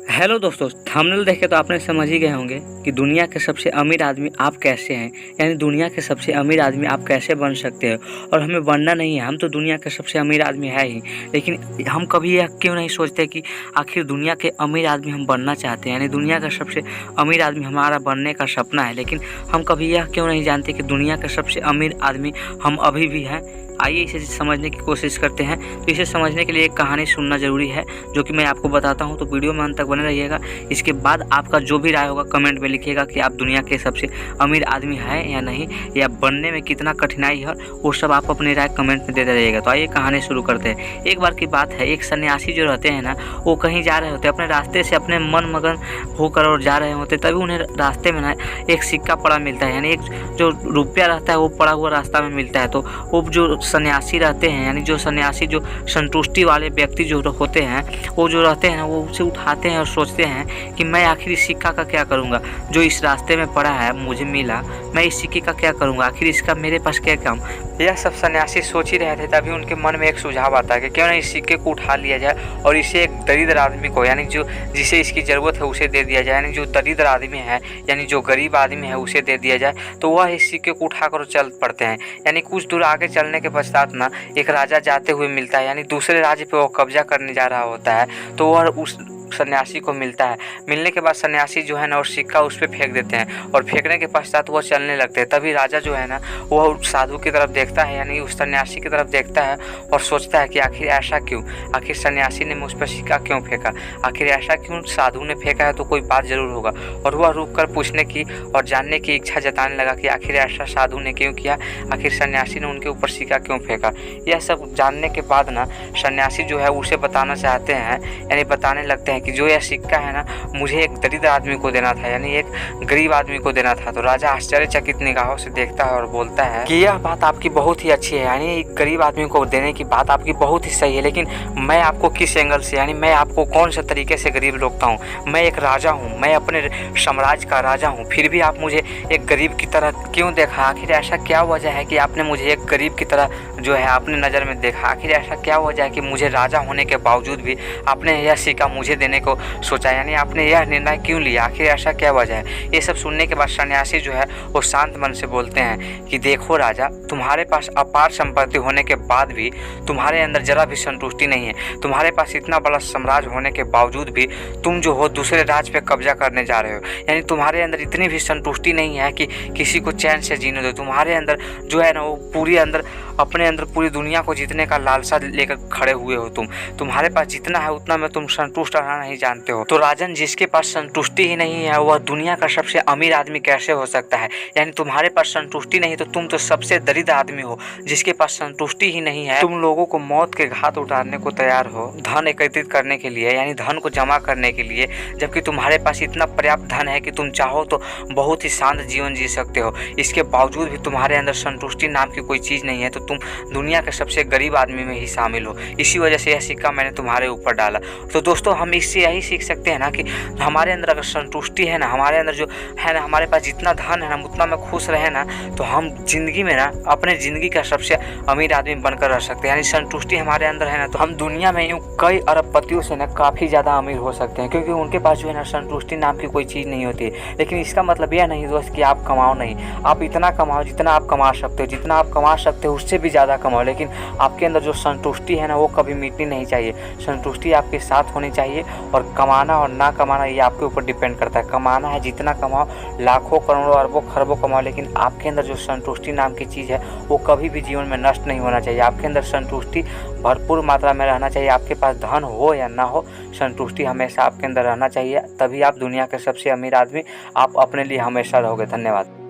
Hello दोस्तों, thumbnail देख के तो आपने समझ ही गए होंगे कि दुनिया के सबसे अमीर आदमी आप कैसे हैं। यानी दुनिया के सबसे अमीर आदमी आप कैसे बन सकते हैं। और हमें बनना नहीं है, हम तो दुनिया के सबसे अमीर आदमी है ही, लेकिन हम कभी यह क्यों नहीं सोचते कि आखिर दुनिया के अमीर आदमी हम बनना चाहते हैं। यानी दुनिया का सबसे अमीर आदमी हमारा बनने का सपना है, लेकिन हम कभी यह क्यों नहीं जानते कि दुनिया का सबसे अमीर आदमी हम अभी भी हैं। आइए इसे समझने की कोशिश करते हैं। तो इसे समझने के लिए एक कहानी सुनना ज़रूरी है, जो कि मैं आपको बताता हूं। तो वीडियो में अंत तक बने रहिएगा। इसके बाद आपका जो भी राय होगा कमेंट में लिखिएगा कि आप दुनिया के सबसे अमीर आदमी हैं या नहीं, या बनने में कितना कठिनाई है, वो सब आप अपनी राय कमेंट में देते रहिएगा। तो आइए कहानी शुरू करते हैं। एक बार की बात है, एक सन्यासी जो रहते हैं ना, वो कहीं जा रहे होते, अपने रास्ते से अपने मन मगन होकर और जा रहे होते। तभी उन्हें रास्ते में ना एक सिक्का पड़ा मिलता है, यानी एक जो रुपया रहता है वो पड़ा हुआ रास्ता में मिलता है। तो वो जो सन्यासी रहते हैं, यानी जो सन्यासी जो संतुष्टि वाले व्यक्ति जो होते हैं, वो जो रहते हैं वो उसे उठाते हैं और सोचते हैं कि मैं आखिर इस सिक्का का क्या करूँगा, जो इस रास्ते में पड़ा है मुझे मिला, मैं इस सिक्के का क्या करूँगा, आखिर इसका मेरे पास क्या काम। यह सब सन्यासी सोच ही रहे थे। तभी उनके मन में एक सुझाव आता है कि क्यों ना इस सिक्के को उठा लिया जाए और इसे एक दरिद्र आदमी को, यानी जो जिसे इसकी ज़रूरत है उसे दे दिया जाए। यानी जो दरिद्र आदमी है, यानी जो गरीब आदमी है, उसे दे दिया जाए। तो वह इस सिक्के को उठाकर चल पड़ते हैं। यानी कुछ दूर आगे चलने के पश्चात ना एक राजा जाते हुए मिलता है, यानी दूसरे राज्य पे वो कब्जा करने जा रहा होता है। तो वह उस सन्यासी को मिलता है। मिलने के बाद सन्यासी जो है ना, और सिक्का उस पर फेंक देते हैं, और फेंकने के पश्चात वह चलने लगते हैं। तभी राजा जो है ना, वह साधु की तरफ देखता है, यानी उस सन्यासी की तरफ देखता है और सोचता है कि आखिर ऐसा क्यों, आखिर सन्यासी ने मुझ पर सिक्का क्यों फेंका, आखिर ऐसा क्यों साधु ने फेंका है, तो कोई बात जरूर होगा। और वह रुक कर पूछने की और जानने की इच्छा जताने लगा कि आखिर ऐसा साधु ने क्यों किया, आखिर सन्यासी ने उनके ऊपर सिक्का क्यों फेंका। यह सब जानने के बाद ना सन्यासी जो है उसे बताना चाहते हैं, यानी बताने लगते हैं कि जो यह सिक्का है ना, मुझे एक दरिद्र आदमी को देना था, यानी एक गरीब आदमी को देना था। तो राजा आश्चर्यचकित निगाहों से देखता है और बोलता है कि यह बात आपकी बहुत ही अच्छी है, यानी एक गरीब आदमी को देने की बात आपकी बहुत ही सही है, लेकिन मैं आपको किस एंगल से, यानी मैं आपको कौन से तरीके से गरीब लगता हूँ। मैं एक राजा हूँ, मैं अपने साम्राज्य का राजा हूँ, फिर भी आप मुझे एक गरीब की तरह क्यों देखा। आखिर ऐसा क्या वजह है कि आपने मुझे एक गरीब की तरह जो है अपने नज़र में देखा। आखिर ऐसा क्या वजह है कि मुझे राजा होने के बावजूद भी आपने यह सिक्का मुझे देने को सोचा, यानी आपने यह निर्णय क्यों लिया, आखिर ऐसा क्या वजह है। ये सब सुनने के बाद सन्यासी जो है वो शांत मन से बोलते हैं कि देखो राजा, तुम्हारे पास अपार संपत्ति होने के बाद भी तुम्हारे अंदर जरा भी संतुष्टि नहीं है। तुम्हारे पास इतना बड़ा साम्राज्य होने के बावजूद भी तुम जो हो दूसरे राज्य पे कब्जा करने जा रहे हो, यानी तुम्हारे अंदर इतनी भी संतुष्टि नहीं है कि किसी को चैन से जीने दो। तुम्हारे अंदर जो है ना, वो पूरी अंदर अपने अंदर पूरी दुनिया को जीतने का लालसा लेकर खड़े हुए हो। तुम्हारे पास जितना है उतना में तुम संतुष्ट रहना नहीं जानते हो। तो राजन, जिसके पास संतुष्टि ही नहीं है वह दुनिया का सबसे अमीर आदमी कैसे हो सकता है। यानी तुम्हारे पास संतुष्टि नहीं तो तुम तो सबसे दरिद्र आदमी हो, जिसके पास संतुष्टि ही नहीं है। तुम लोगों को मौत के घाट उतारने को तैयार हो धन एकत्रित करने के लिए, यानी धन को जमा करने के लिए, जबकि तुम्हारे पास इतना पर्याप्त धन है कि तुम चाहो तो बहुत ही शांत जीवन जी सकते हो। इसके बावजूद भी तुम्हारे अंदर संतुष्टि नाम की कोई चीज़ नहीं है, तो तुम दुनिया के सबसे गरीब आदमी में ही शामिल हो। इसी वजह से यह सिक्का मैंने तुम्हारे ऊपर डाला। तो दोस्तों, हम इससे यही सीख सकते हैं ना कि हमारे अंदर अगर संतुष्टि है ना, हमारे अंदर जो है ना, हमारे पास जितना धन है ना, उतना में खुश रहे ना, तो हम जिंदगी में ना अपने ज़िंदगी का सबसे अमीर आदमी बनकर रह सकते हैं। यानी संतुष्टि हमारे अंदर है ना, तो हम दुनिया में यूँ कई अरबपतियों से ना काफ़ी ज़्यादा अमीर हो सकते हैं, क्योंकि उनके पास जो है ना संतुष्टि नाम की कोई चीज़ नहीं होती है। लेकिन इसका मतलब यह नहीं दोस्त कि आप कमाओ नहीं, आप इतना कमाओ जितना आप कमा सकते हो, जितना आप कमा सकते हो उससे भी ज़्यादा कमाओ, लेकिन आपके अंदर जो संतुष्टि है ना वो कभी मिटनी नहीं चाहिए। संतुष्टि आपके साथ होनी चाहिए, और कमाना और ना कमाना ये आपके ऊपर डिपेंड करता है। कमाना है जितना कमाओ, लाखों करोड़ों अरबों खरबों कमाओ, लेकिन आपके अंदर जो संतुष्टि नाम की चीज़ है वो कभी भी जीवन में नष्ट नहीं होना चाहिए। आपके अंदर संतुष्टि भरपूर मात्रा में रहना चाहिए। आपके पास धन हो या ना हो, संतुष्टि हमेशा आपके अंदर रहना चाहिए, तभी आप दुनिया के सबसे अमीर आदमी आप अपने लिए हमेशा रहोगे। धन्यवाद।